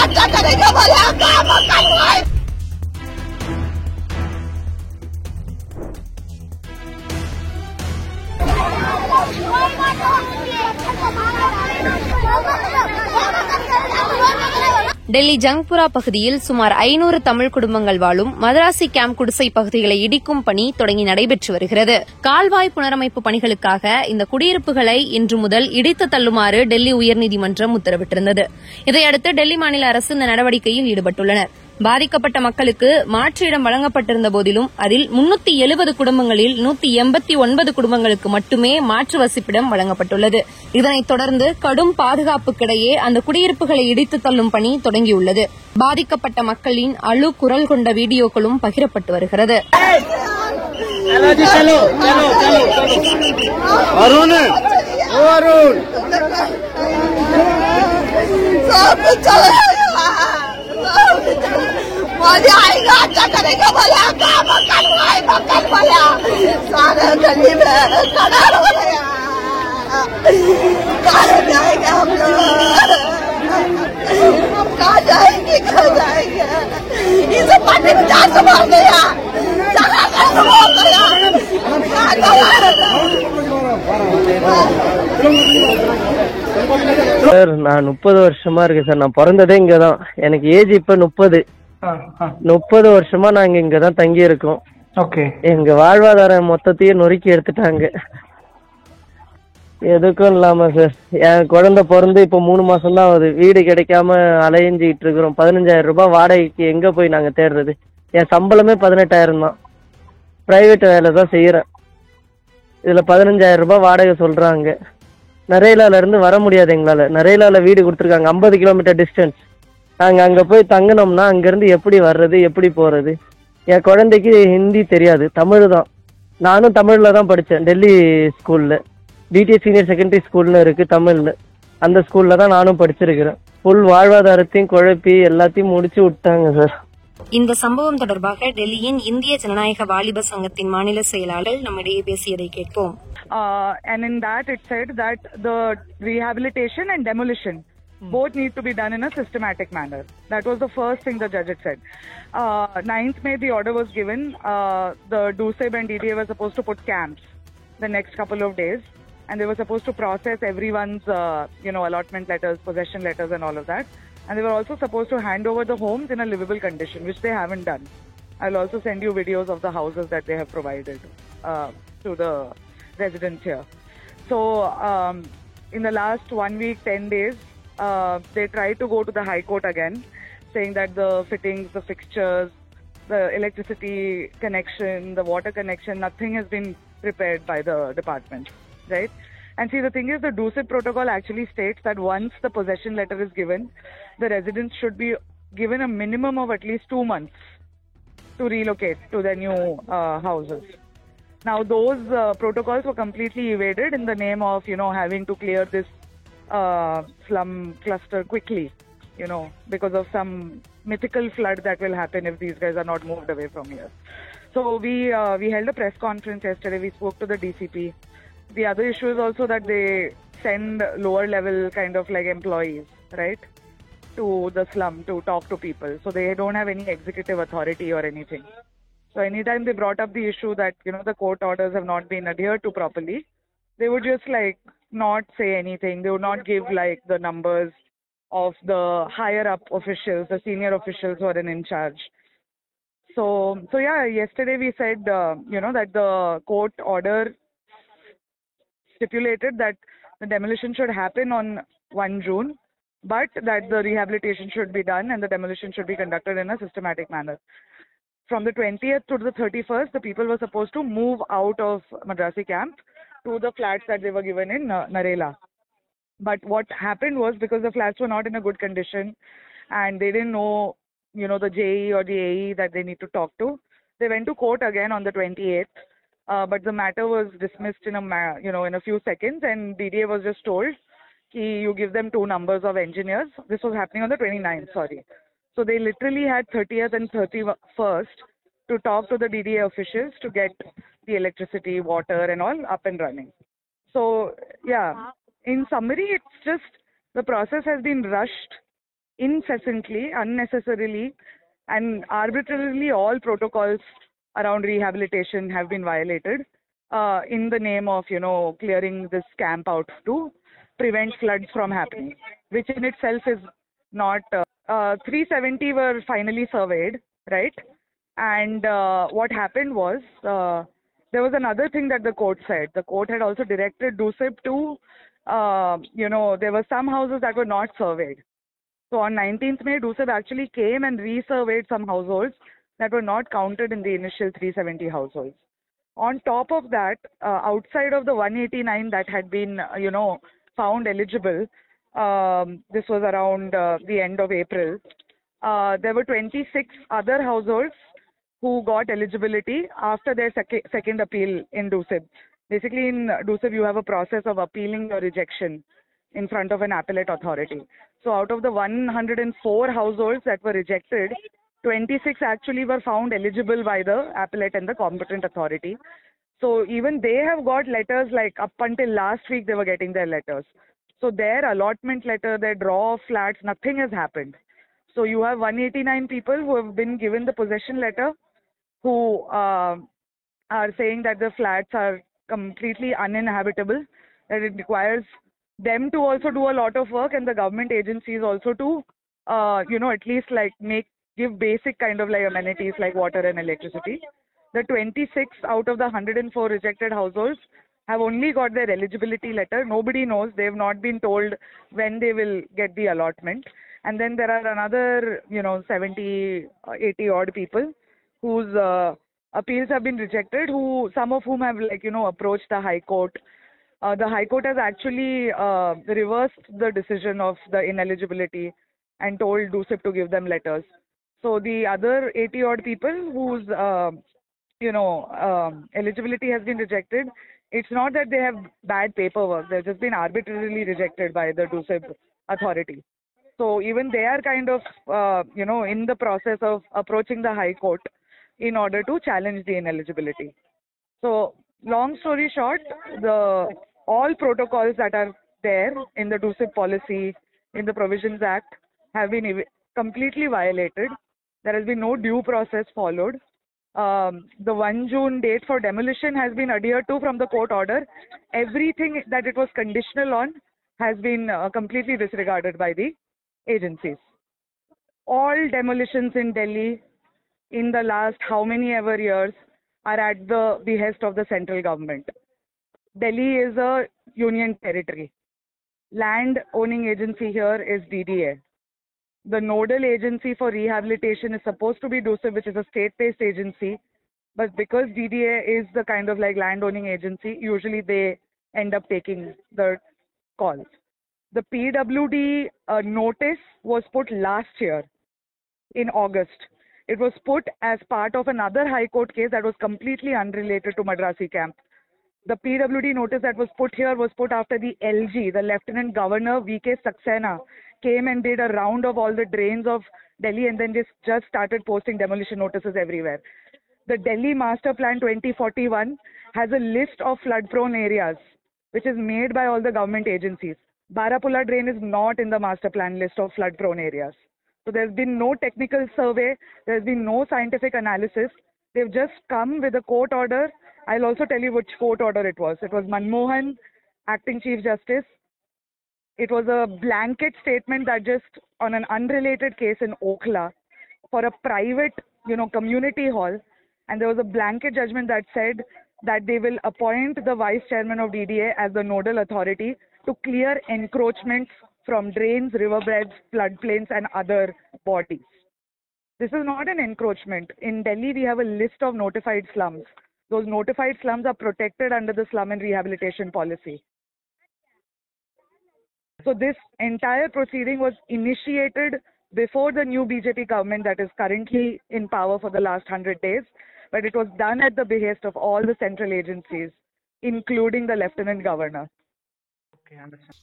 अच्छा करेगा भला काम करवाए। டெல்லி ஜங்புரா பகுதியில் சுமார் 500 தமிழ் குடும்பங்கள் வாழும் மதராசி கேம்ப் குடிசை பகுதிகளை இடிக்கும் பணி தொடங்கி நடைபெற்று வருகிறது. கால்வாய் புனரமைப்பு பணிகளுக்காக இந்த குடியிருப்புகளை இன்று முதல் இடித்து தள்ளுமாறு டெல்லி உயர்நீதிமன்றம் உத்தரவிட்டிருந்தது. இதையடுத்து டெல்லி மாநில அரசு இந்த நடவடிக்கையில் ஈடுபட்டுள்ளனர். பாதிக்கப்பட்ட மக்களுக்கு மாற்று இடம் வழங்கப்பட்டிருந்த போதிலும் அதில் 370 குடும்பங்களில் 189 குடும்பங்களுக்கு மட்டுமே மாற்று வசிப்பிடம் வழங்கப்பட்டுள்ளது. இதனைத் தொடர்ந்து கடும் பாதுகாப்புக்கிடையே அந்த குடியிருப்புகளை இடித்து தள்ளும் பணி தொடங்கியுள்ளது. பாதிக்கப்பட்ட மக்களின் அழு குரல் கொண்ட வீடியோக்களும் பகிரப்பட்டு வருகிறது. आएगा अच्छा करेगा भला काम करवाए मक्कल भला सारा गली में खड़ा हो गया। कहाँ जाएंगे हम लोग, हम कहाँ जाएंगे ये सब पानी में जान संभाल गया, चला कर संभाल गया। சார் நான் 30 வருஷமா இருக்கேன் சார். நான் பிறந்ததே இங்கதான். எனக்கு ஏஜ் இப்ப 30 வருஷமா நாங்க இங்கதான் தங்கி இருக்கோம். எங்க வாழ்வாதாரம் மொத்தத்தையும் நொறுக்கி எடுத்துட்டாங்க. எதுக்கும் இல்லாம சார் என் குழந்தை பிறந்து இப்ப 3 மாசம் தான் ஆகுது. வீடு கிடைக்காம அலைஞ்சிட்டு இருக்கிறோம். 15,000 ரூபாய் வாடகைக்கு எங்க போய் நாங்க தேடுறது? என் சம்பளமே 18,000 தான். பிரைவேட் வேலை தான் செய்யறேன். இதுல 15,000 ரூபாய் வாடகை சொல்றாங்க. நரேலால இருந்து வர முடியாது எங்களால. நரேலால வீடு கொடுத்துருக்காங்க, 50 கிலோமீட்டர் டிஸ்டன்ஸ். நாங்க அங்க போய் தங்கினோம்னா அங்க இருந்து எப்படி வர்றது, எப்படி போறது? என் குழந்தைக்கு ஹிந்தி தெரியாது, தமிழ் தான். நானும் தமிழ்ல தான் படித்தேன். டெல்லி ஸ்கூல்ல டிடி சீனியர் செகண்டரி ஸ்கூல்னு இருக்கு தமிழ்ல. அந்த ஸ்கூல்ல தான் நானும் படிச்சிருக்கிறேன். ஃபுல் வாழ்வாதாரத்தையும் குழப்பி எல்லாத்தையும் முடிச்சு விட்டாங்க சார். இந்த சம்பவம் தொடர்பாக டெல்லியின் இந்திய ஜனநாயக வாலிப சங்கத்தின் மாநில செயலாளர் நம்மிடையே பேசியதை கேட்போம். And in that it said that the rehabilitation and demolition both need to be done in a systematic manner. That was the first thing the judge had said. 9th May the order was given. The DUSEB and DDA were supposed to put camps the next couple of days, and they were supposed to process everyone's allotment letters, possession letters and all of that. And they were also supposed to hand over the homes in a livable condition, which they haven't done. I'll also send you videos of the houses that they have provided to the residents here. So in the last 1 week, 10 days, they tried to go to the High Court again, saying that the fittings, the fixtures, the electricity connection, the water connection, nothing has been prepared by the department, right? And see, the thing is, the DUSEB protocol actually states that once the possession letter is given, the residents should be given a minimum of at least 2 months to relocate to their new houses. Now, those protocols were completely evaded in the name of, having to clear this slum cluster quickly, because of some mythical flood that will happen if these guys are not moved away from here. So we held a press conference yesterday. We spoke to the DCP. The other issue is also that they send lower level kind of like employees, right, to the slum to talk to people. So they don't have any executive authority or anything. So anytime they brought up the issue that, the court orders have not been adhered to properly, they would just like not say anything. They would not give like the numbers of the higher up officials, the senior officials who are in charge. So yeah, yesterday we said, that the court order stipulated that the demolition should happen on 1 June, but that the rehabilitation should be done and the demolition should be conducted in a systematic manner. From the 20th to the 31st, the people were supposed to move out of Madrasi camp to the flats that they were given in Narela. But what happened was, because the flats were not in a good condition and they didn't know, the JE or the AE that they need to talk to, they went to court again on the 28th. But the matter was dismissed in a few seconds, and DDA was just told, you give them 2 numbers of engineers. This was happening on the 29th, sorry. So they literally had 30th and 31st to talk to the DDA officials to get the electricity, water and all up and running. So yeah, in summary, it's just the process has been rushed incessantly, unnecessarily, and arbitrarily all protocols around rehabilitation have been violated in the name of, clearing this camp out to prevent floods from happening, which in itself is not. 370 were finally surveyed, right? And what happened was there was another thing that the court said. The court had also directed DUSIP to, there were some houses that were not surveyed. So on 19th May, DUSIP actually came and resurveyed some households that were not counted in the initial 370 households. On top of that, outside of the 189 that had been, found eligible, this was around the end of April, there were 26 other households who got eligibility after their second appeal in DUSIP. Basically, in DUSIP, you have a process of appealing your rejection in front of an appellate authority. So out of the 104 households that were rejected, 26 actually were found eligible by the appellate and the competent authority. So even they have got letters, like up until last week they were getting their letters. So their allotment letter, their draw of flats, nothing has happened. So you have 189 people who have been given the possession letter, who are saying that the flats are completely uninhabitable, that it requires them to also do a lot of work, and the government agencies also to, at least like give basic kind of like amenities like water and electricity. The 26 out of the 104 rejected households have only got their eligibility letter. Nobody knows. They have not been told when they will get the allotment. And then there are another, 70, 80 odd people whose appeals have been rejected, some of whom have approached the High Court. The High Court has actually reversed the decision of the ineligibility and told DUSIP to give them letters. So the other 80 odd people whose eligibility has been rejected, it's not that they have bad paperwork. They've just been arbitrarily rejected by the DUSIP authority. So even they are kind of, in the process of approaching the High Court in order to challenge the ineligibility. So long story short, all protocols that are there in the DUSIP policy, in the Provisions Act, have been completely violated. There has been no due process followed. The 1 June date for demolition has been adhered to from the court order. Everything that it was conditional on has been completely disregarded by the agencies. All demolitions in Delhi in the last how many ever years are at the behest of the central government. Delhi is a union territory. Land owning agency here is DDA. The nodal agency for rehabilitation is supposed to be DUSIP, which is a state-based agency. But because DDA is the kind of like land owning agency, usually they end up taking the calls. The PWD notice was put last year in August. It was put as part of another High Court case that was completely unrelated to Madrasi camp. The PWD notice that was put here was put after the LG, the Lieutenant Governor VK Saxena, came and did a round of all the drains of Delhi, and then just started posting demolition notices everywhere. The Delhi Master Plan 2041 has a list of flood-prone areas, which is made by all the government agencies. Barapula drain is not in the master plan list of flood-prone areas. So there's been no technical survey, there's been no scientific analysis. They've just come with a court order. I'll also tell you which court order it was. It was Manmohan, Acting Chief Justice. It was a blanket statement that just on an unrelated case in Okhla for a private, community hall, and there was a blanket judgment that said that they will appoint the vice chairman of DDA as the nodal authority to clear encroachments from drains, riverbeds, floodplains, and other bodies. This is not an encroachment. In Delhi, we have a list of notified slums. Those notified slums are protected under the slum and rehabilitation policy. So this entire proceeding was initiated before the new BJP government that is currently in power for the last 100 days, but it was done at the behest of all the central agencies, including the Lieutenant Governor. Okay, understand.